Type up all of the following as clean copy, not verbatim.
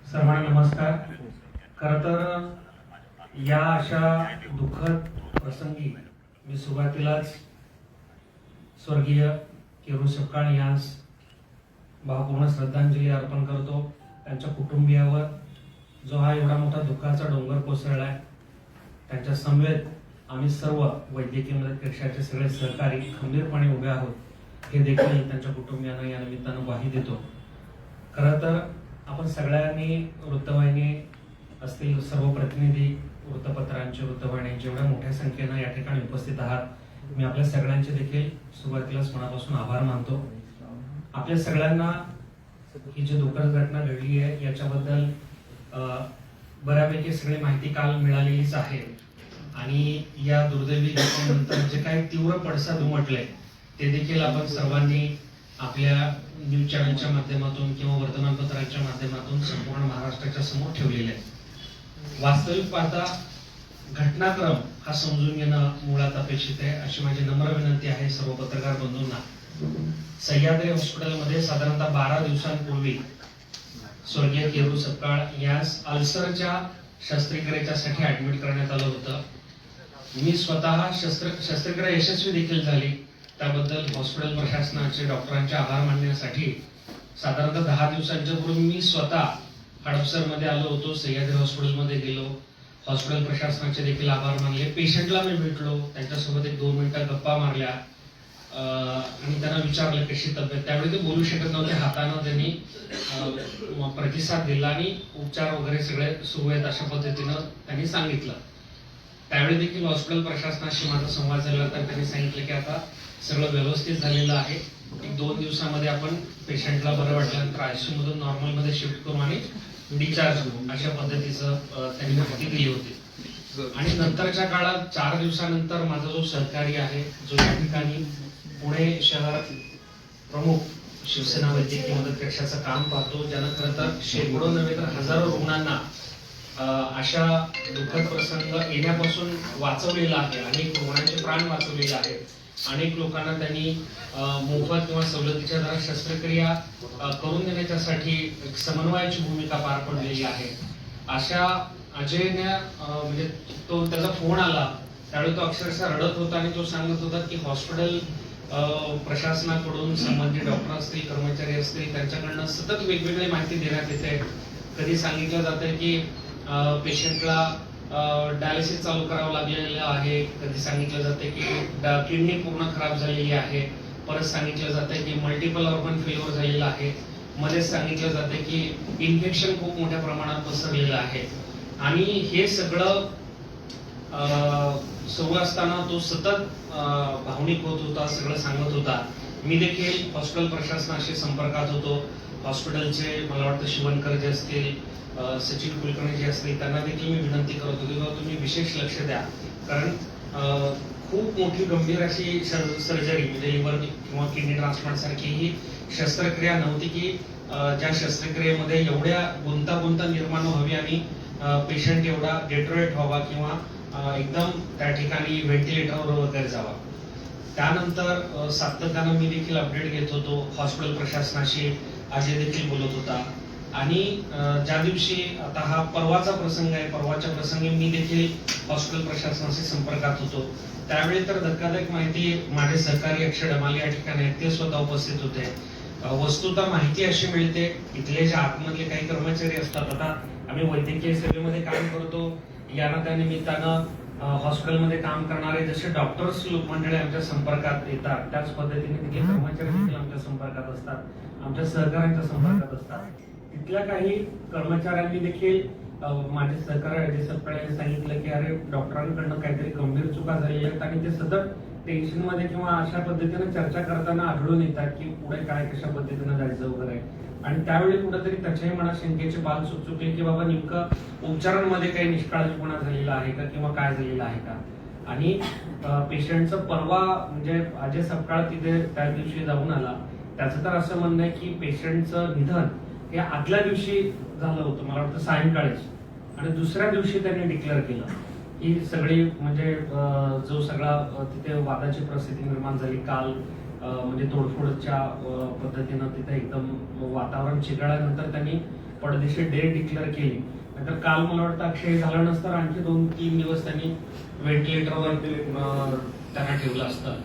सर्वांना नमस्कार। खरं तर या अशा दुःखद प्रसंगी मी सुरुवातीलाच स्वर्गीय केरू सपकाळ यांस भावपूर्ण श्रद्धांजली अर्पण करतो। त्यांच्या कुटुंबियावर जो हा एवढा मोठा दुःखाचा डोंगर कोसळलाय, त्यांच्या समवेत आम्ही सर्व वैद्यकीय मदत कक्षाचे सगळे सहकारी खंबीरपणे उभे आहोत, हे देखील त्यांच्या कुटुंबियांना या निमित्तानं ग्वाही देतो। खरं तर आपण सगळ्यांनी वृत्तवाहिनी असतील, सर्व प्रतिनिधी वृत्तपत्रांचे, वृत्तवाहिन्यांचे एवढ्या मोठ्या संख्येनं या ठिकाणी उपस्थित आहात। मी आपल्या सगळ्यांचे देखील सुरुवातीलाच मनापासून आभार मानतो। आपल्या सगळ्यांना ही जी दुःखद घटना घडली आहे याच्याबद्दल बऱ्यापैकी सगळी माहिती काल मिळालेलीच आहे आणि या दुर्दैवी घटनेनंतर जे काही तीव्र पडसाद उमटले ते देखील आपण सर्वांनी आपल्या न्यूज चॅनलच्या माध्यमातून किंवा वर्तमानपत्रांच्या माध्यमातून संपूर्ण महाराष्ट्राच्या समोर ठेवलेले आहे। वास्तविक पाहता घटनाक्रम हा समजून घेणं मुळात अपेक्षित आहे, अशी माझी नम्र विनंती आहे सर्व पत्रकार बंधूंना। सह्याद्री हॉस्पिटलमध्ये साधारणतः 12 दिवसांपूर्वी स्वर्गीय केरू सपकाळ यास अल्सरच्या शस्त्रक्रियेसाठी ऍडमिट करण्यात आलं होतं। मी स्वतः शस्त्रक्रिया यशस्वी देखील झाली, त्याबद्दल हॉस्पिटल प्रशासनाचे डॉक्टरांचे आभार मानण्यासाठी साधारणतः 10 दिवसांच्या पूर्वी मी स्वतः हडपसरमध्ये आलो होतो, सह्याद्री हॉस्पिटलमध्ये गेलो, हॉस्पिटल प्रशासनाचे देखील आभार मानले, पेशंटला मी भेटलो, त्यांच्यासोबत 1-2 मिनिटं गप्पा मारल्या आणि त्यांना विचारलं कशी तब्येत। त्यावेळी ते बोलू शकत नव्हते, हातानं त्यांनी प्रतिसाद दिला आणि उपचार वगैरे सगळे सुरू आहेत अशा पद्धतीनं त्यांनी सांगितलं। त्यावेळी देखील हॉस्पिटल प्रशासनाशी माझा संवाद झाला, तर त्यांनी सांगितलं की आता सगळं व्यवस्थित झालेलं आहे, 1-2 दिवसामध्ये आपण पेशंटला बरं वाटल्यानंतर आयसीयू मधून नॉर्मल मध्ये शिफ्ट करू आणि डिस्चार्ज करू, अशा पद्धतीचं त्यांनी माहिती दिली होती। आणि नंतरच्या काळात 4 दिवसानंतर माझा जो सहकारी आहे, जो या ठिकाणी पुणे शहर प्रमुख शिवसेना वैद्यकीय मदत कक्षाचं काम पाहतो, ज्यानं खरं तर शेकडो नव्हे तर हजारो रुग्णांना अशा दुःखद प्रसंग येण्यापासून वाचवलेला आहे, अनेक रुग्णांचे प्राण वाचवलेले आहेत, अनेक लोकांना त्यांनी मोफत किंवा सवलतीच्या दरात शस्त्रक्रिया करून देण्याच्यासाठी समन्वयाची भूमिका पार पडलेली आहे। अशा अजयने म्हणजे तो त्याचा फोन आला त्यावेळी तो अक्षरशः रडत होता आणि तो सांगत होता की हॉस्पिटल प्रशासनाकडून संबंधित डॉक्टर असतील, कर्मचारी असतील, त्यांच्याकडनं सतत वेगवेगळी माहिती देण्यात येते। कधी सांगितलं जातं की पेशंटला डायलिसिस चालू करावं लागलेलं आहे, कधी सांगितलं जाते की किडनी पूर्ण खराब झालेली आहे, परत सांगितलं जाते की मल्टिपल ऑर्गन फेल्युअर झालेलं आहे, मध्येच सांगितलं जाते की इन्फेक्शन खूप मोठ्या प्रमाणात पसरलेलं आहे। आणि हे सगळं सुरू असताना तो सतत भावनिक होत होता, सगळं सांगत होता। मी देखील हॉस्पिटल प्रशासनाशी संपर्कात होतो, हॉस्पिटलचे मला वाटतं शिवणकर जे असतील, सचिन कुलकर्णी जे असतील, त्यांना देखील मी विनंती करत होती की तुम्ही विशेष लक्ष द्या, कारण खूप मोठी गंभीर अशी सर्जरी म्हणजे लिव्हर किंवा किडनी ट्रान्सप्लांट सारखी ही शस्त्रक्रिया नव्हती की ज्या शस्त्रक्रियेमध्ये एवढ्या गुंतागुंत निर्माण व्हावी आणि पेशंट एवढा डेट्रोएट व्हावा किंवा एकदम त्या ठिकाणी व्हेंटिलेटरवर वगैरे जावा। त्यानंतर सातत्यानं मी देखील अपडेट घेत होतो, हॉस्पिटल प्रशासनाशी अजय देखील बोलत होता। आणि ज्या दिवशी आता हा परवाचा प्रसंग आहे, परवाच्या प्रसंगी मी देखील हॉस्पिटल प्रशासनाशी संपर्कात होतो, त्यावेळी तर धक्कादायक माहिती माझे सहकारी अक्षय डमाले या ठिकाणी आहेत, ते स्वतः उपस्थित होते। वस्तुतः माहिती अशी मिळते, इथले जे आतमधले काही कर्मचारी असतात, आता आम्ही वैद्यकीय सेवेमध्ये काम करतो, यांना त्या निमित्तानं हॉस्पिटलमध्ये काम करणारे जसे डॉक्टर्स मंडळी आमच्या संपर्कात येतात, त्याच पद्धतीने तिथले कर्मचारी देखील आमच्या संपर्कात असतात, आमच्या सहकाऱ्यांच्या संपर्कात असतात। तिथल्या काही कर्मचाऱ्यांनी देखील माझे सहकारी अजय सपकाळ सांगितलं की अरे डॉक्टरांकडनं काहीतरी गंभीर चुका झालेल्या आहेत आणि ते सतत टेन्शन मध्ये किंवा अशा पद्धतीने चर्चा करताना आढळून येतात की पुढे काय कशा पद्धतीने जायचं वगैरे। आणि त्यावेळी कुठेतरी त्याच्याही मनात शंकेचे बाल सुचले की बाबा नेमकं उपचारांमध्ये काही निष्काळजीपणा झालेला आहे का किंवा काय झालेलं आहे का। आणि पेशंटचं परवा म्हणजे अजय सपकाळ तिथे त्या दिवशी जाऊन आला, त्याचं तर असं म्हणणं आहे की पेशंटचं निधन हे आदल्या दिवशी झालं होतं, मला वाटतं सायंकाळीच, आणि दुसऱ्या दिवशी त्यांनी डिक्लेअर केलं। ही सगळी म्हणजे जो सगळा तिथे वादाची परिस्थिती निर्माण झाली काल, म्हणजे तोडफोडच्या पद्धतीनं तिथे एकदम वातावरण चिघळल्यानंतर त्यांनी पडदेशी डेट डिक्लेअर केली. नंतर काल मला वाटतं अक्षय झालं नसतं, आणखी 2-3 दिवस त्यांनी व्हेंटिलेटरवर त्यांना ठेवलं असतं.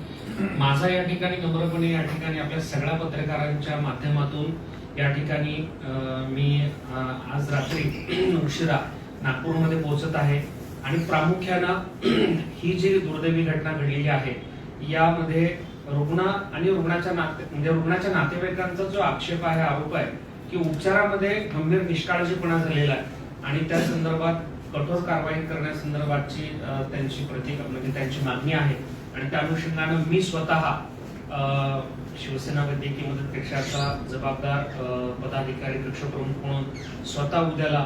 माझा या ठिकाणी नम्रपणे या ठिकाणी आपल्या सगळ्या पत्रकारांच्या माध्यमातून या ठिकाणी मी आज रात्री उशिरा नागपूरमध्ये पोहोचत आहे आणि प्रामुख्यानं ही जी दुर्दैवी घटना घडलेली आहे यामध्ये रुग्ण आणि रुग्णाच्या नातेवाईकांचा जो आक्षेप आहे, आरोप आहे की उपचारामध्ये गंभीर निष्काळजीपणा झालेला आहे आणि त्या संदर्भात कठोर कारवाई करण्यासंदर्भातची त्यांची त्यांची मागणी आहे. आणि त्या अनुषंगानं मी स्वतः शिवसेना वैद्यकीय मदत कक्षाचा जबाबदार पदाधिकारी कक्ष प्रमुख म्हणून स्वतः उद्याला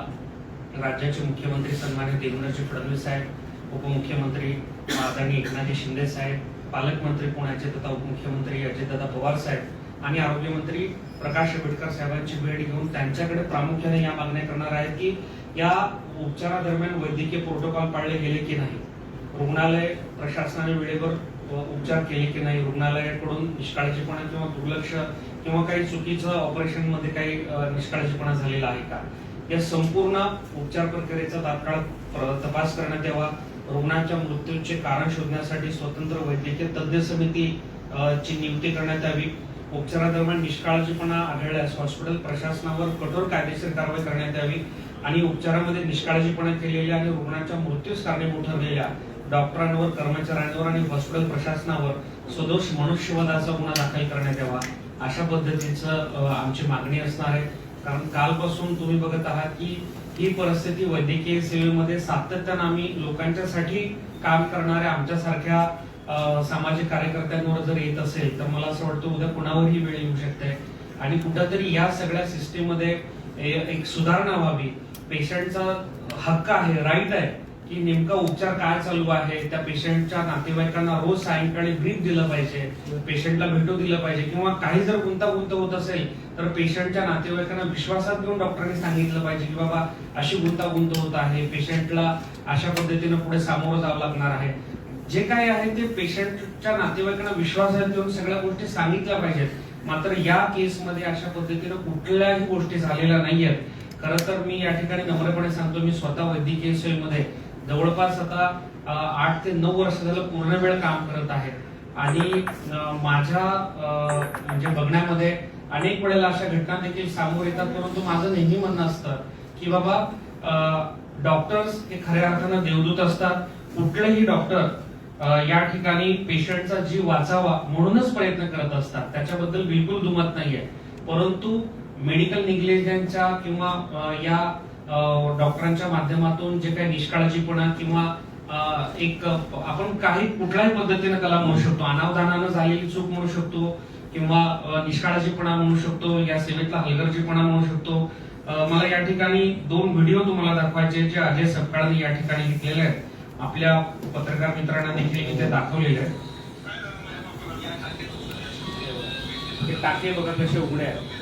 राज्याचे मुख्यमंत्री सन्माननीय देवेंद्रजी फडणवीस साहेब, उपमुख्यमंत्री आदरणीय एकनाथजी शिंदे साहेब, पालकमंत्री पुण्याचे तथा उपमुख्यमंत्री अजितदादा पवार साहेब आणि आरोग्यमंत्री प्रकाश आंबेडकर साहेबांची भेट घेऊन त्यांच्याकडे प्रामुख्याने या मागण्या करणार आहेत की या उपचारादरम्यान वैद्यकीय प्रोटोकॉल पाळले गेले की नाही, रुग्णालय प्रशासनाने वेळेवर उपचार केले की नाही, रुग्णालयाकडून निष्काळजीपणा किंवा दुर्लक्ष किंवा काही चुकीचं ऑपरेशन मध्ये काही निष्काळजीपणा झालेला आहे का, या संपूर्ण उपचार प्रक्रियेचा तात्काळ तपास करण्यात यावा. रुग्णाच्या मृत्यूचे कारण शोधण्यासाठी स्वतंत्र वैद्यकीय तज्ञ समिती ची नियुक्ती करण्यात यावी. उपचारादरम्यान निष्काळजीपणा आढळल्यास हॉस्पिटल प्रशासनावर कठोर कायदेशीर कारवाई करण्यात यावी आणि उपचारामध्ये निष्काळजीपणा केलेल्या आणि रुग्णाच्या मृत्यूस कारणीभूत ठरलेल्या डॉक्टरांवर, कर्मचाऱ्यांवर आणि हॉस्पिटल प्रशासनावर सदोष मनुष्यवधाचा गुन्हा दाखल करण्यात यावा. अशा पद्धतीचं आमची मागणी असणार आहे. कारण कालपासून तुम्ही बघत आहात की ही परिस्थिती वैद्यकीय सेवेमध्ये सातत्यानं आम्ही लोकांच्यासाठी काम करणाऱ्या आमच्यासारख्या सामाजिक कार्यकर्त्यांवर जर येत असेल तर मला असं वाटतं उद्या कुणावरही वेळ येऊ शकते आणि कुठंतरी या सगळ्या सिस्टीम मध्ये एक सुधारणा व्हावी. पेशंटचा हक्क आहे, राईट आहे की नेमका उपचार काय चालू आहे, त्या पेशंटच्या नातेवाईकांना रोज सायंकाळी ब्रीफ दिलं पाहिजे, पेशंटला भेटू दिलं पाहिजे किंवा काही जर गुंतागुंत होत असेल तर पेशंटच्या नातेवाईकांना विश्वासात घेऊन डॉक्टरांनी सांगितलं पाहिजे की बाबा अशी गुंतागुंत होत आहे, पेशंटला अशा पद्धतीनं पुढे सामोरं जावं लागणार आहे. जे काय आहे ते पेशंटच्या नातेवाईकांना विश्वासात घेऊन सगळ्या गोष्टी सांगितल्या पाहिजेत. मात्र या केसमध्ये अशा पद्धतीनं कुठल्याही गोष्टी झालेल्या नाहीयेत. खरं तर मी या ठिकाणी नम्रपणे सांगतो, मी स्वतः वैद्यकीय सेवेमध्ये जवळपास आता 8 ते 9 वर्ष झालं पूर्ण वेळ काम करत आहे आणि माझ्या म्हणजे बघण्यामध्ये अनेक वेळेला अशा घटना देखील समोर येतात. परंतु माझं नेहमी म्हणणं असतं की बाबा डॉक्टर्स हे खऱ्या अर्थानं देवदूत असतात. कुठलेही डॉक्टर या ठिकाणी पेशंटचा जीव वाचावा म्हणूनच प्रयत्न करत असतात, त्याच्याबद्दल बिलकुल दुमत नाहीये. परंतु मेडिकल निग्लिजन्सच्या किंवा या डॉक्टरांच्या माध्यमातून जे काही निष्काळजीपणा किंवा एक आपण काही कुठल्याही पद्धतीने त्याला म्हणू शकतो, अनावधानानं झालेली चूक म्हणू शकतो किंवा निष्काळजीपणा म्हणू शकतो, या सेवेतला हलगर्जीपणा म्हणू शकतो. मला या ठिकाणी 2 व्हिडिओ तुम्हाला दाखवायचे जे अजय सपकाळने या ठिकाणी घेतलेले आहेत. आपल्या पत्रकार मित्रांना देखील इथे दाखवलेले आहेत. हे टाके बघा कसे उघडे आहेत.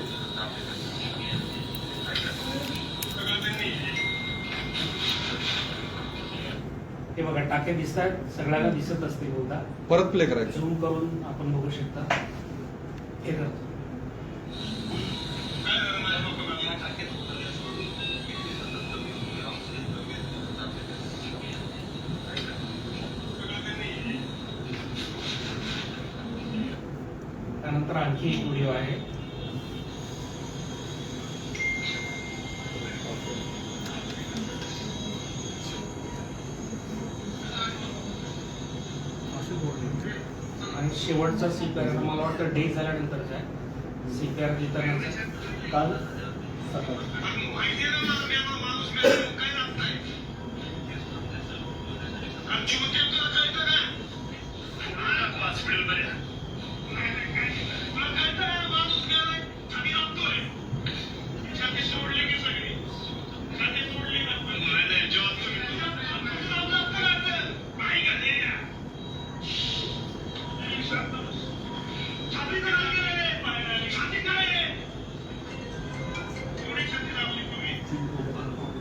हे बघा टाके दिसतात, सगळ्यांना दिसत असतील बहुधा. परत प्ले करायचं, झूम करून आपण बघू शकता. हे करतो त्यानंतर आणखी एक व्हिडिओ आहे. आणि शेवटचा सीपीआर मला वाटतं डे झाल्यानंतरचा आहे. सीपीआर देताना काल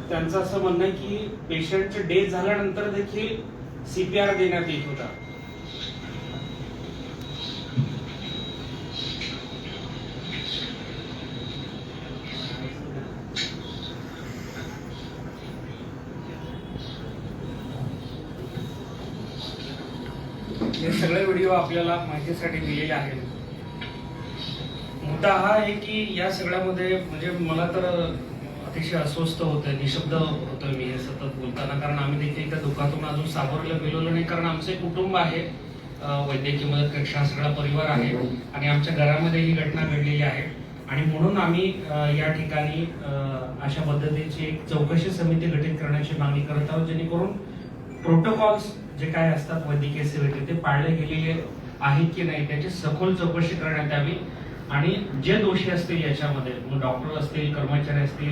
त्यांचं असं म्हणणं आहे की पेशंटचे डेथ झाल्यानंतर देखील सीपीआर देण्यात येत होता. हे सगळे व्हिडिओ आपल्याला माहितीसाठी दिलेले आहेत. मुद्दा हा आहे की या सगळ्यामध्ये म्हणजे मला तर अतिशय अस्वस्थ होतंय, निशब्द होतोय मी हे सतत बोलताना, कारण आम्ही देखील त्या दुःखातून अजून सावरलं गेलेलो नाही, कारण आमचं एक कुटुंब आहे, वैद्यकीय मदत कक्ष हा सगळा परिवार आहे आणि आमच्या घरामध्ये ही घटना घडलेली आहे आणि म्हणून आम्ही या ठिकाणी अशा पद्धतीची एक चौकशी समिती गठीत करण्याची मागणी करत आहोत, जेणेकरून प्रोटोकॉल्स जे काय असतात वैद्यकीय सेवेचे ते पाळले गेलेले आहेत की नाही त्याची सखोल चौकशी करण्यात यावी आणि जे दोषी असतील याच्यामध्ये, मग डॉक्टर असतील, कर्मचारी असतील,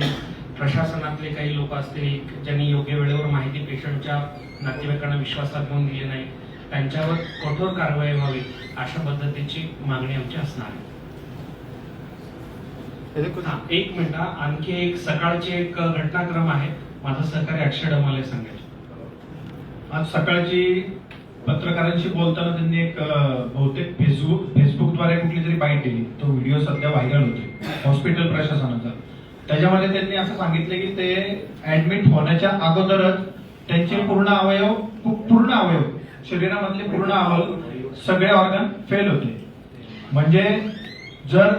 प्रशासनातले काही लोक असतील ज्यांनी योग्य वेळेवर माहिती पेशंटच्या नातेवाईकांना विश्वासात घेऊन दिली नाही, त्यांच्यावर कठोर कारवाई व्हावी अशा पद्धतीची मागणी आमची असणार आहे. एक मिनिट, आणखी एक सकाळची एक घटनाक्रम आहे, माझा सहकारी अक्षय डमाले सांगेल. आज सकाळची पत्रकारांशी बोलताना त्यांनी एक बहुतेक फेसबुकद्वारे कुठली तरी बाईट दिली, तो व्हिडिओ सध्या व्हायरल होतोय हॉस्पिटल प्रशासनाचा. त्याच्यामध्ये त्यांनी असं सांगितलं की ते ऍडमिट होण्याच्या अगोदरच त्यांचे पूर्ण अवयव शरीरामधले पूर्ण अवयव सगळे ऑर्गन फेल होते. म्हणजे जर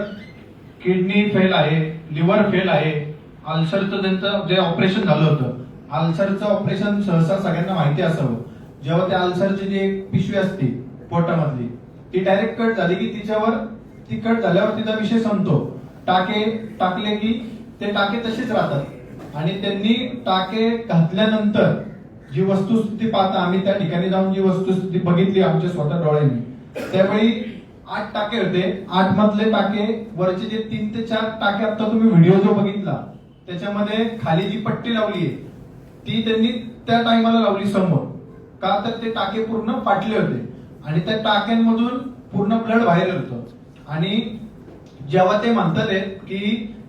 किडनी फेल आहे, लिव्हर फेल आहे, अल्सरचं त्यांचं जे ऑपरेशन झालं होतं, अल्सरचं ऑपरेशन सहसा सगळ्यांना माहिती असावं, जेव्हा त्या अल्सरची जी एक पिशवी असते पोटामधली ती डायरेक्ट कट झाली की तिच्यावर ती कट झाल्यावर तिचा विषय संपतो. टाके टाकले की ते टाके तसेच राहतात आणि त्यांनी टाके घातल्यानंतर जी वस्तुस्थिती पाहता आम्ही त्या ठिकाणी जाऊन जी वस्तुस्थिती बघितली आमच्या स्वतः डोळ्यांनी, त्यावेळी 8 टाके होते. 8 मधले टाके वरचे जे 3 ते 4 टाके आता तुम्ही व्हिडिओ जो बघितला त्याच्यामध्ये खाली जी पट्टी लावली आहे ती त्यांनी त्या टायमाला लावली समोर, का तर ते टाके पूर्ण फाटले होते आणि त्या टाक्यांमधून पूर्ण ब्लड बाहेर येतं. आणि जेव्हा ते म्हणतात की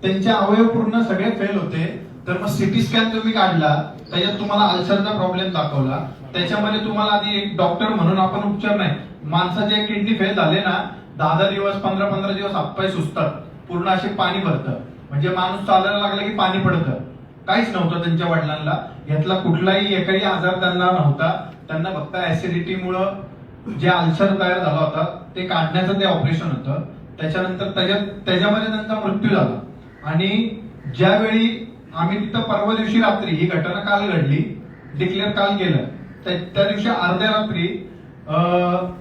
त्यांचे अवयव पूर्ण सगळे फेल होते, तर मग सिटी स्कॅन तुम्ही काढला, त्याच्यात तुम्हाला अल्सरचा प्रॉब्लेम दाखवला, त्याच्यामध्ये तुम्हाला आधी एक डॉक्टर म्हणून आपण उपचार नाही, माणसाचे किडनी फेल झाले ना 10 दिवस 15 दिवस हातपाय सुचतात, पूर्ण असे पाणी भरतं, म्हणजे माणूस चालायला लागला की पाणी पडतं. काहीच नव्हतं त्यांच्या वडिलांना, यातला कुठलाही एकही आजार त्यांना नव्हता. त्यांना फक्त ऍसिडिटीमुळं जे अल्सर तयार झाला होता ते काढण्याचं ते ऑपरेशन होतं. त्याच्यानंतर त्याच्यामध्ये त्यांचा मृत्यू झाला. आणि ज्यावेळी आम्ही तिथं परवा दिवशी रात्री, ही घटना काल घडली, डिक्लेअर काल केलं, त्या दिवशी अर्ध्या रात्री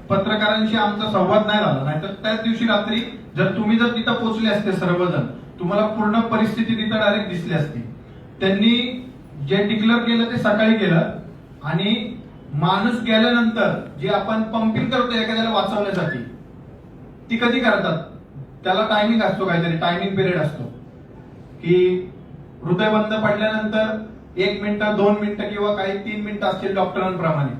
पत्रकारांशी आमचा संवाद नाही झाला, नाहीतर त्याच दिवशी रात्री तुम्ही जर तिथं पोहोचले असते सर्वजण, तुम्हाला पूर्ण परिस्थिती तिथं डायरेक्ट दिसली असती. त्यांनी जे डिक्लेअर केलं ते सकाळी केलं आणि माणूस गेल्यानंतर जे आपण पंपिंग करतो एखाद्याला वाचवण्यासाठी ती कधी करतात, त्याला टायमिंग असतो, काहीतरी टायमिंग पिरियड असतो की हृदय बंद पडल्यानंतर 1 मिनिटं 2 मिनिटं किंवा काही 3 मिनिटं असतील डॉक्टरांप्रमाणे.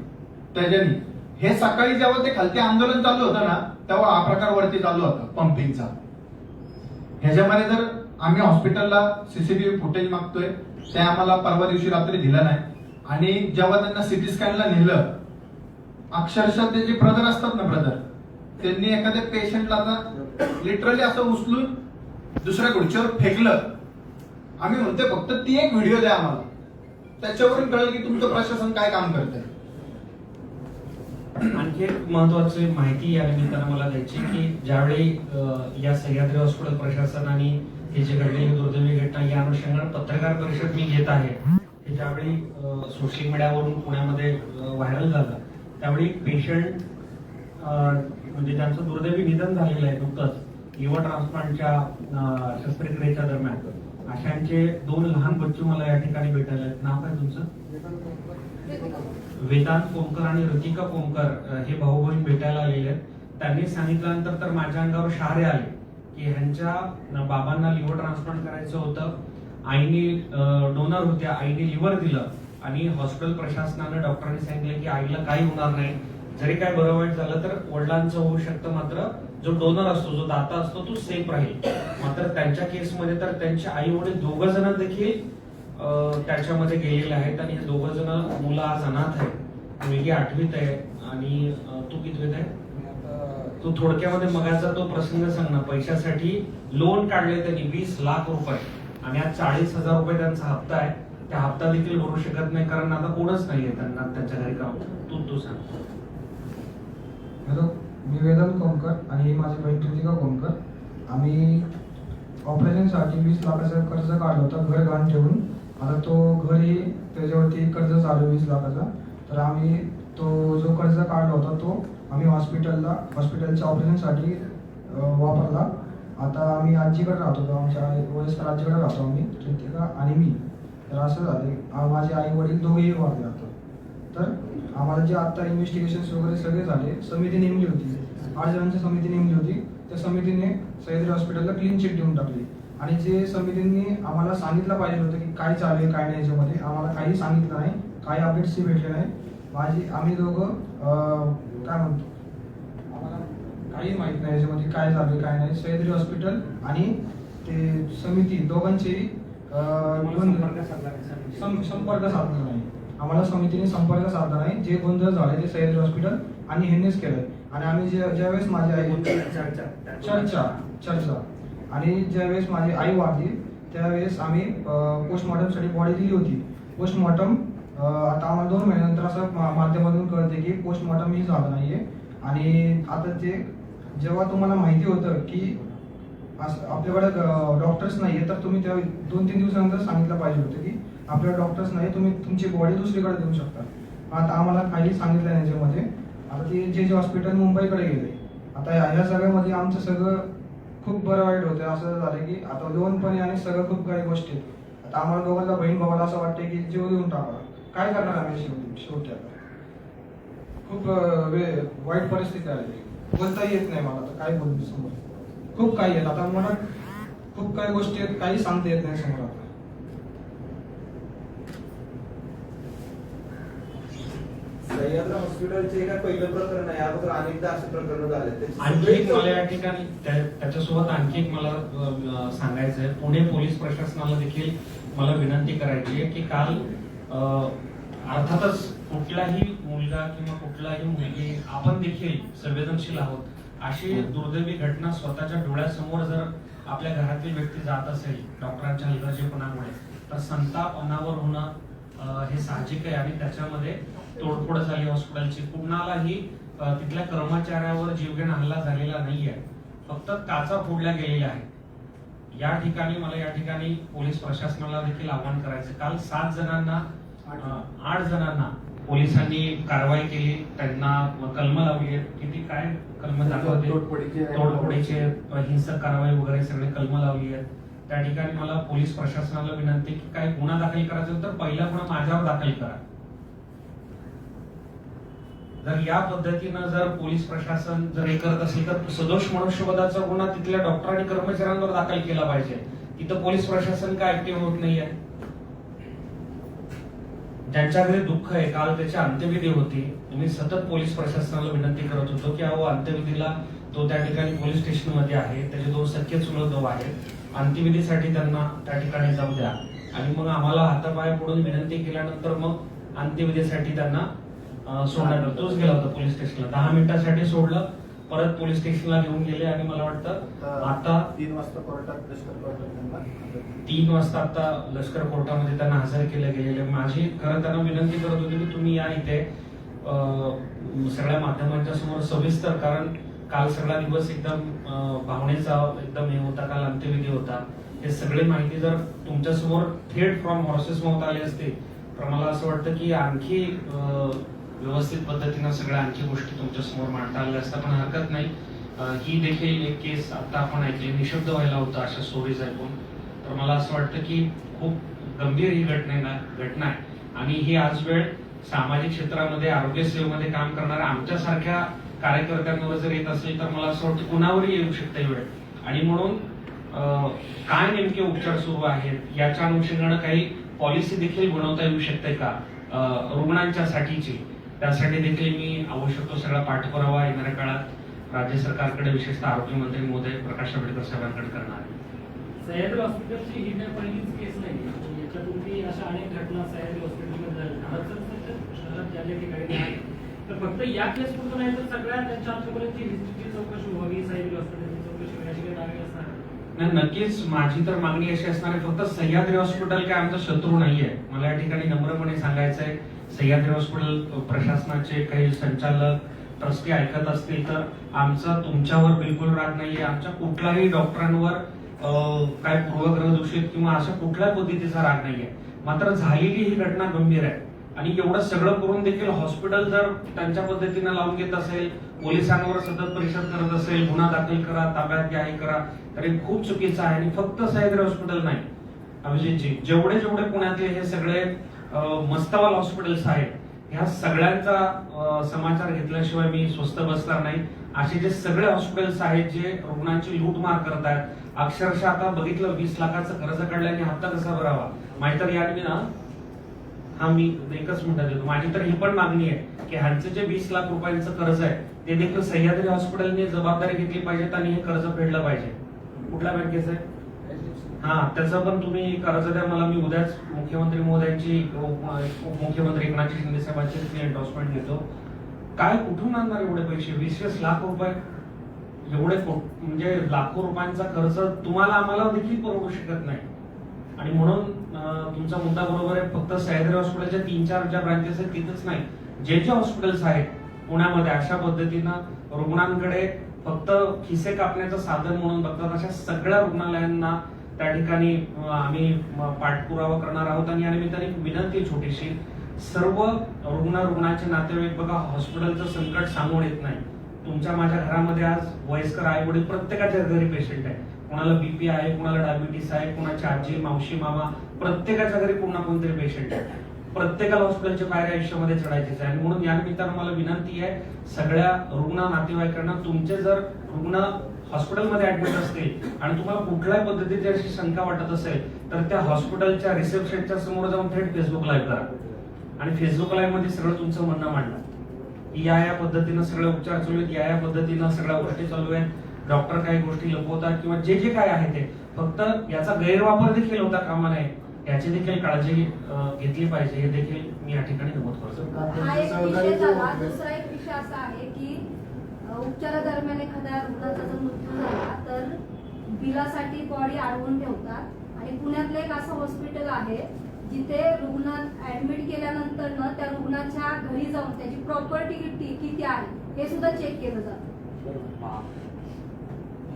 त्याच्यानी हे सकाळी जेव्हा ते खालती आंदोलन चालू होतं ना तेव्हा हा प्रकार वरती चालू होता पंपिंगचा. ह्याच्यामध्ये जर आम्ही हॉस्पिटलला सीसीटीव्ही फुटेज मागतोय, ते आम्हाला परवा दिवशी रात्री दिलं नाही. आणि जेव्हा त्यांना सिटी स्कॅनला नेलं, अक्षरशः ते जे ब्रदर असतात ना ब्रदर, त्यांनी एखाद्या पेशंटला आता लिटरली असं उचलून दुसऱ्या खुर्चीवर फेकलं. आम्ही म्हणतोय फक्त ती एक व्हिडिओ द्या आम्हाला, त्याच्यावरून कळेल की तुमचं प्रशासन काय काम करतंय. आणखी एक महत्वाची माहिती या निमित्तानं मला द्यायची की ज्यावेळी या सह्याद्री हॉस्पिटल प्रशासनाने हे जे घडलेली दुर्दैवी घटना या अनुषंगाने पत्रकार परिषद मी घेत आहे, हे ज्यावेळी सोशल मीडियावरून पुण्यामध्ये व्हायरल झालं, त्यावेळी पेशंट म्हणजे ज्यांचं दुर्दैवी निधन झालेलं आहे नुकतंच लिव्हर ट्रान्सप्लांटच्या शस्त्रक्रियेच्या दरम्यान, अशांचे 2 लहान बच्चू मला या ठिकाणी भेटायला आहेत. नाव काय तुमचं? वेदांत कोमकर आणि ऋतिका कोमकर हे भाऊ बहीण भेटायला आलेले आहेत. त्यांनी सांगितल्यानंतर तर माझ्या अंगावर शहारे आले की ह्यांच्या बाबांना लिव्हर ट्रान्सप्लांट करायचं होतं, आईने डोनर होत्या, आईने लिव्हर दिलं आणि हॉस्पिटल प्रशासनाने डॉक्टरांनी सांगितलं की आईला काही होणार नाही, जरी काय बरं वाईट झालं तर वडिलांचं होऊ शकतं, मात्र जो डोनर असतो, जो दाता असतो तो सेफ राहील. मात्र त्यांच्या केसमध्ये तर त्यांचे आई वडील 2 जण देखील त्याच्यामध्ये गेलेले आहेत आणि हे 2 जण मुलं आज अनाथ आहेत. मुलगी 8वीत आहे आणि तू कितवीत आहे? तू थोडक्यामध्ये मगाचा तो प्रसंग सांग ना. पैशासाठी लोन काढले त्यांनी 20 लाख रुपये आणि आज 40,000 रुपये त्यांचा हप्ता आहे. त्या हप्ता देखील भरू शकत नाही कारण आता कोणच नाहीये त्यांना त्यांच्या घरी काम. तू सांग. हॅलो, मी वेदांत कोमकर आणि ही माझी बहीण कृतिका कोमकर. आम्ही ऑपरेशनसाठी 20 लाखाचं कर्ज काढलं होतं घर गहाण ठेवून. आता तो घरी त्याच्यावरती कर्ज चालू 20 लाखाचा. तर आम्ही तो जो कर्ज काढला होता तो आम्ही हॉस्पिटलच्या ऑपरेशनसाठी वापरला. आता आम्ही आजीकडे राहतो, आमच्या वयस्कर आजीकडे राहतो आम्ही, कृतिका आणि मी. तर असं झाले, माझे आई वडील दोघेही वारले आता. तर आम्हाला जे आता इन्व्हेस्टिगेशन्स वगैरे सगळे झाले, समिती नेमली होती, 8 जणांची समिती नेमली होती. त्या समितीने सह्याद्री हॉस्पिटलला क्लीन चिट देऊन टाकली. आणि जे समितींनी आम्हाला सांगितलं पाहिजे होतं की काय चालू आहे काय नाही याच्यामध्ये, आम्हाला काही सांगितलं नाही, काही अपडेट्सही भेटले नाही. आम्ही दोघं काय म्हणतो, आम्हाला काही माहित नाही याच्यामध्ये काय चालू आहे काय नाही. सह्याद्री हॉस्पिटल आणि ते समिती दोघांचेही संपर्क साधला नाही. आम्हाला समितीने संपर्क साधला नाही. जे गोंधळ झाले ते सह्याद्री हॉस्पिटल आणि ह्यांनीच केलंय. आणि आम्ही ज्यावेळेस माझी आई चर्चा आणि ज्यावेळेस माझी आई वारली त्यावेळेस आम्ही पोस्टमॉर्टमसाठी बॉडी दिली होती. पोस्टमॉर्टम आता आम्हाला 2 महिन्यानंतर असं माध्यमातून कळते की पोस्टमॉर्टम ही झालं नाहीये. आणि आता ते जेव्हा तुम्हाला माहिती होतं की आपल्याकडे डॉक्टर्स नाहीये, तर तुम्ही त्या 2-3 दिवसानंतर सांगितलं पाहिजे होतं की आपल्याकडे डॉक्टर्स नाही, तुम्ही तुमची बॉडी दुसरीकडे देऊ शकता. आता आम्हाला काही सांगितलं नाही याच्यामध्ये. आता ते जे हॉस्पिटल मुंबईकडे गेले. आता ह्या सगळ्यामध्ये आमचं सगळं खूप बरं वाईट होतं. असं झालं की आता लोनपणे आणि सगळं खूप काही गोष्टी आहेत. आता आम्हाला दोघांना बहीण भावाला असं वाटतं की जीव देऊन टाका. काय करणार आम्ही शेवटी आता खूप वाईट परिस्थिती आली. बोलताही येत नाही मला, आता काय बोलू समोर. खूप काही आहेत आता मनात, खूप काही गोष्टी आहेत, काही सांगता येत नाही समोर आता. सह्याद्री हॉस्पिटलचे काय पहिलं प्रकरण आहे, अगोदर अनेकदा असे प्रकरण झाले. आणखी एक मला या ठिकाणी त्याच्यासोबत आणखी एक मला सांगायचं आहे. पुणे पोलीस प्रशासनाला देखील मला विनंती करायची आहे की काल अर्थातच कुठलाही मुलगा किंवा कुठलाही मुलगी, आपण देखील संवेदनशील आहोत. अशी दुर्दैवी घटना स्वतःच्या डोळ्यासमोर जर आपल्या घरातील व्यक्ती जात असेल डॉक्टरांच्या हलगर्जीपणामुळे, तर संताप अनावर होणं हे साहजिक आहे. आणि त्याच्यामध्ये तोडफोड झाली हॉस्पिटलची. कुणालाही तिथल्या कर्मचाऱ्यावर जीवघेणा हल्ला झालेला नाहीये, फक्त काचा फोडल्या गेलेल्या आहेत. या ठिकाणी पोलीस प्रशासनाला देखील आवाहन करायचं. काल 8 जणांना पोलिसांनी कारवाई केली, त्यांना कलम लावली. किती काय कलम दाखवते, तोडफोडीचे, हिंसक कारवाई वगैरे सगळे कलम लावली आहेत. त्या ठिकाणी मला पोलीस प्रशासनाला विनंती की काही गुन्हा दाखल करायचा असेल तर पहिला गुन्हा माझ्यावर दाखल करा. जर या पद्धतीनं जर पोलीस प्रशासन जर हे करत असेल तर सदोष मनुष्यवधाचा गुन्हा तिथल्या डॉक्टर आणि कर्मचाऱ्यांवर दाखल केला पाहिजे. तिथं पोलीस प्रशासन का ऍक्टिव्ह होत नाहीये? ज्यांच्या घरी दुःख आहे, काल त्याची अंत्यविधी होती. मी सतत पोलीस प्रशासनाला विनंती करत होतो की अहो, अंत्यविधीला तो त्या ठिकाणी पोलीस स्टेशन मध्ये आहे, त्याचे 2 सख्खे चुलत भाऊ आहेत, अंत्यविधीसाठी त्यांना त्या ठिकाणी जाऊ द्या. आणि मग आम्हाला हातापाय पडून विनंती केल्यानंतर मग अंत्यविधीसाठी त्यांना सोडण्यात आलं. तोच गेला होता पोलीस स्टेशनला, 10 मिनिटांसाठी सोडलं, परत पोलीस स्टेशनला घेऊन गेले. आणि मला वाटतं आता 3 वाजता कोर्टात लष्कर कोर्टात 3 वाजता आता लष्कर कोर्टामध्ये त्यांना हजर केले गेलेले. माझी खरं त्यांना विनंती करत होती की तुम्ही या इथे सगळ्या माध्यमांच्या समोर सविस्तर, कारण काल सगळा दिवस एकदम भावनेचा एकदम हे होता, काल अंत्यविधी होता. हे सगळे माहिती जर तुमच्या समोर थेट फ्रॉम हॉर्सेस माउथ आली असते तर मला असं वाटतं की आणखी व्यवस्थित पद्धतीनं सगळ्या आणखी गोष्टी तुमच्या समोर मांडता आल्या असता, पण हरकत नाही. ही देखील एक केस आता आपण ऐकली, निशब्द व्हायला होता अशा स्टोरीज ऐकून. तर मला असं वाटतं की खूप गंभीर ही घटना आहे. आणि ही आज वेळ सामाजिक क्षेत्रामध्ये, आरोग्य सेवेमध्ये काम करणाऱ्या आमच्यासारख्या कार्यकर्त्यांवर जर येत असेल तर मला असं वाटतं कुणावरही येऊ शकते वेळ. आणि म्हणून काय नेमके उपचार सुरू आहेत याच्या अनुषंगानं काही पॉलिसी देखील बनवता येऊ शकते का रुग्णांच्या साठीची. त्यासाठी देखील मी आवश्यक तो सगळा पाठपुरावा येणाऱ्या काळात राज्य सरकारकडे, विशेषतः आरोग्य मंत्री महोदय प्रकाश आंबेडकर साहेबांकडे करणार आहे. सह्याद्री हॉस्पिटलची ही काही पहिलीच केस नाही. याच्यापूर्वी अशा अनेक घटना सह्याद्री हॉस्पिटलमध्ये झाल्या, शहरात ज्या ठिकाणी आहे. तर फक्त या केस पुरतं नाही तर सगळ्या त्यांच्या आतापर्यंतची हिस्ट्रीची चौकशी व्हावी, सह्याद्री हॉस्पिटलची चौकशी व्हावी, अशी काही मागणी असणार. नाही, नक्कीच माझी तर मागणी अशी असणार आहे, फक्त सह्याद्री हॉस्पिटल काय आमचा शत्रू नाहीये. मला या ठिकाणी नम्रपणे सांगायचं आहे, सह्याद्री हॉस्पिटल प्रशासनाचे काही संचालक, ट्रस्टी ऐकत असतील तर आमचा तुमच्यावर बिलकुल राग नाहीये. आमच्या कुठल्याही डॉक्टरांवर काय पूर्वग्रह दूषित किंवा अशा कुठल्याही पद्धतीचा राग नाहीये. मात्र झालेली ही घटना गंभीर आहे आणि एवढं सगळं करून देखील हॉस्पिटल जर त्यांच्या पद्धतीनं लावून घेत असेल, पोलिसांवर सतत परिषद करत असेल, गुन्हा दाखल करा, ताब्यात घ्या, हे करा, तर हे खूप चुकीचं आहे. आणि फक्त सह्याद्री हॉस्पिटल नाही, अभिजितजी, जेवढे जेवढे पुण्यातले हे सगळे मस्तवाल हॉस्पिटल्स आहेत, ह्या सगळ्यांचा समाचार घेतल्याशिवाय मी स्वस्थ बसणार नाही. असे जे सगळे हॉस्पिटल्स आहेत जे रुग्णांची लूटमार करत आहेत, अक्षरशः आता बघितलं 20 लाखाचं कर्ज काढल्याने हप्ता कसा भरावा, माझी तर याने ना, हा मी एकच मिनिटात देतो, माझी तर ही पण मागणी आहे की ह्यांचं जे 20 लाख रुपयांचं कर्ज आहे ते देखील सह्याद्री हॉस्पिटलने जबाबदारी घेतली पाहिजेत आणि हे कर्ज फेडलं पाहिजे. कुठल्या बँकेचं आहे? हा, त्याचं पण तुम्ही कर्ज द्या मला. मी उद्याच मुख्यमंत्री महोदयांची, मुख्यमंत्री एकनाथ शिंदे साहेबांची एन्डॉर्समेंट घेतो. काय कुठून आणणार एवढे पैसे? 20 लाख रुपये, एवढे म्हणजे लाखो रुपयांचा कर्ज तुम्हाला आम्हाला देखील परवडू शकत नाही. आणि म्हणून तुमचा मुद्दा बरोबर आहे. फक्त सह्याद्री हॉस्पिटलच्या 3-4 ज्या ब्रांचेस आहेत तिथेच नाही, जे हॉस्पिटल्स आहेत पुण्यामध्ये अशा पद्धतीनं रुग्णांकडे फक्त खिसे कापण्याचं साधन म्हणून बघतात, अशा सगळ्या रुग्णालयांना त्या ठिकाणी आम्ही पाठपुरावा करणार आहोत. आणि या निमित्ताने विनंती छोटीशी, सर्व रुग्णाचे नातेवाईक, बघा हॉस्पिटलचं संकट सांगून येत नाही. तुमच्या माझ्या घरामध्ये आज वयस्कर आई वडील प्रत्येकाच्या घरी पेशंट आहे. कोणाला बीपी आहे, कोणाला डायबिटीस आहे, कोणाची आजी, मावशी, मामा, प्रत्येकाच्या घरी कोणा कोणतरी पेशंट आहे. प्रत्येकाला हॉस्पिटलच्या बाहेर आयुष्यामध्ये चढायचेच आहे. आणि म्हणून या निमित्तानं मला विनंती आहे सगळ्या रुग्ण नातेवाईकांना, तुमचे जर रुग्ण हॉस्पिटलमध्ये ऍडमिट असतील आणि तुम्हाला कुठल्याही पद्धतीची अशी शंका वाटत असेल तर त्या हॉस्पिटलच्या रिसेप्शनच्या समोर जाऊन थेट फेसबुक लाईव्ह करा आणि फेसबुक लाईव्ह मध्ये सगळं तुमचं म्हणणं मांडा. या पद्धतीनं सगळे उपचार चालू आहेत, या पद्धतीनं सगळ्या गोष्टी चालू आहेत, डॉक्टर काही गोष्टी लपवतात किंवा जे जे काय आहे ते, फक्त याचा गैरवापर देखील होता कामा नये, याची देखील काळजी घेतली पाहिजे, हे देखील मी या ठिकाणी नमूद करतो. हा एक विषय झाला. दुसरा एक विषय असा आहे की उपचारादरम्यान एखाद्या रुग्णाचा जर मृत्यू झाला तर बिलासाठी बॉडी अडवून ठेवतात. आणि पुण्यातलं एक असं हॉस्पिटल आहे जिथे रुग्ण ऍडमिट केल्यानंतर त्या रुग्णाच्या घरी जाऊन त्याची प्रॉपर्टी किती आहे हे सुद्धा चेक केलं जातं.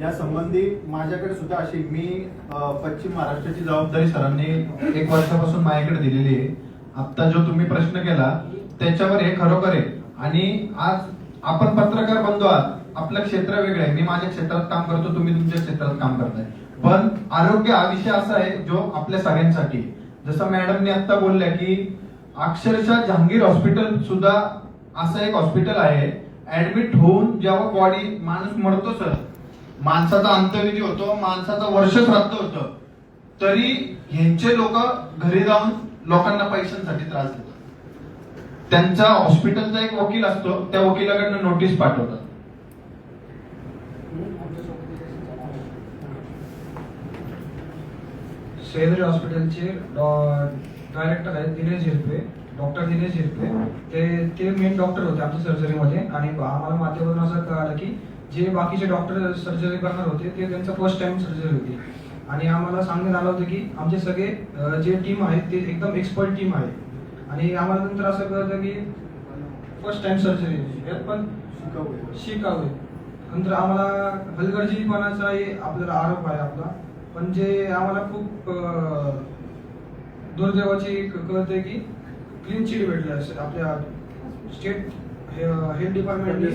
या संबंधी माझ्याकडे सुद्धा अशी, मी पश्चिम महाराष्ट्राची जबाबदारी सरांनी 1 वर्षापासून माझ्याकडे दिलेली आहे. आता जो तुम्ही प्रश्न केला त्याच्यावर हे खरोखर आहे. आणि आज आपण पत्रकार बंधू आहात, आपलं क्षेत्र वेगळं आहे, मी माझ्या क्षेत्रात काम करतो, तुम्ही तुमच्या क्षेत्रात काम करताय, पण आरोग्य हा विषय असा आहे जो आपल्या सगळ्यांसाठी. जसं मॅडमने आता बोलल्या की अक्षरशः जहांगीर हॉस्पिटल सुद्धा असं एक हॉस्पिटल आहे, ऍडमिट होऊन जेव्हा बॉडी माणूस मरतो सर, माणसाचा अंत्यविधी होतो, माणसाचा वर्ष श्राद्ध होतं, तरी ह्यांचे लोक घरी जाऊन लोकांना पैशांसाठी त्रास देतात. त्यांचा हॉस्पिटलचा एक वकील असतो, त्या वकिलाकडनं नोटीस पाठवतात. सह्याद्री हॉस्पिटलचे डायरेक्टर आहेत दिनेश झिरपे, डॉक्टर दिनेश झिरपे. ते मेन डॉक्टर होते आमच्या सर्जरीमध्ये. आणि आम्हाला माध्यमातून असं कळालं की जे बाकीचे डॉक्टर सर्जरी करणार होते ते त्यांचं फर्स्ट टाइम सर्जरी होती. आणि आम्हाला सांगण्यात आलं होतं की आमचे सगळे जे टीम आहेत ते एकदम एक्सपर्ट टीम आहे. आणि आम्हाला नंतर असं कळतं की फर्स्ट टाइम सर्जरी यात पण शिकावे. नंतर आम्हाला हलगर्जीपणाचाही आपल्याला आरोप आहे आपला. पण जे आम्हाला खूप दुर्दैवाची कळते की क्लीन चिट भेटले आपल्या स्टेट हेल्थ डिपार्टमेंटने,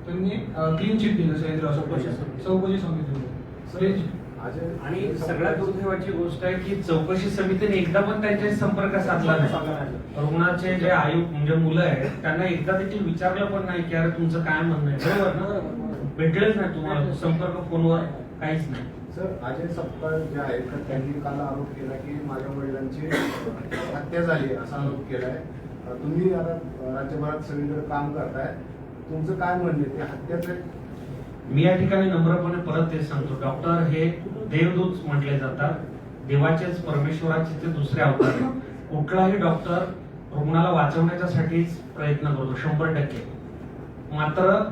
त्यांनी क्लीन चिट दिलं सह्याद्री हॉस्पिटल चौकशी समितीने. आणि सगळ्यात दुर्दैवाची गोष्ट आहे की चौकशी समितीने एकदा पण त्यांच्याशी संपर्क साधला नाही. रुग्णाचे जे म्हणजे मुलं आहेत त्यांना एकदा देखील विचारलं पण नाही की अरे तुमचं काय म्हणणं आहे, बरोबर ना? भेटलेच नाही तुम्हाला संपर्क, फोनवर काहीच नाही. सर, अजय सपकाळ जे आहेत तर त्यांनी काल आरोप केला की माझ्या वडिलांची हत्या झाली असा आरोप केलाय. तुम्ही आता राज्यभरात सगळीकडे काम करताय, तुमचं काय म्हणणं आहे? ते हत्याचे मी या ठिकाणी नम्रपणे परत तेच सांगतो, डॉक्टर हे देवदूत म्हटले जातात, देवाचेच, परमेश्वराचे ते दुसरे अवतार आहेत. कुठलाही डॉक्टर रुग्णाला वाचवण्यासाठीच प्रयत्न करतो 100%. मात्र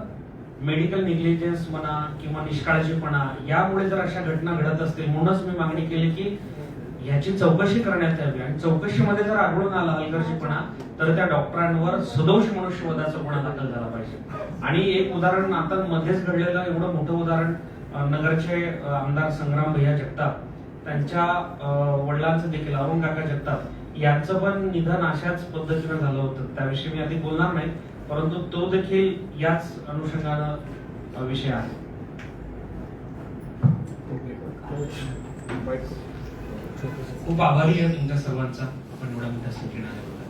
मेडिकल निग्लिजन्स म्हणा किंवा निष्काळजीपणा यामुळे जर अशा घटना घडत असतील, म्हणूनच मी मागणी केली की ह्याची चौकशी करण्यात यावी आणि चौकशीमध्ये जर आढळून आला हलगर्जीपणा तर त्या डॉक्टरांवर सदोष मनुष्यवधाचा गुन्हा दाखल झाला पाहिजे. आणि एक उदाहरण आता मध्येच घडलेलं एवढं मोठं उदाहरण, नगरचे आमदार संग्राम भैया जगताप, त्यांच्या वडिलांचं देखील अरुण काका जगताप यांचं पण निधन अशाच पद्धतीनं झालं होतं. त्याविषयी मी अधिक बोलणार नाही, परंतु तो देखील याच अनुषंगानं विषय आहे. खूप आभारी आहे तुमच्या सर्वांचा, आपण एवढ्या मोठ्या संख्येने आल्याबद्दल.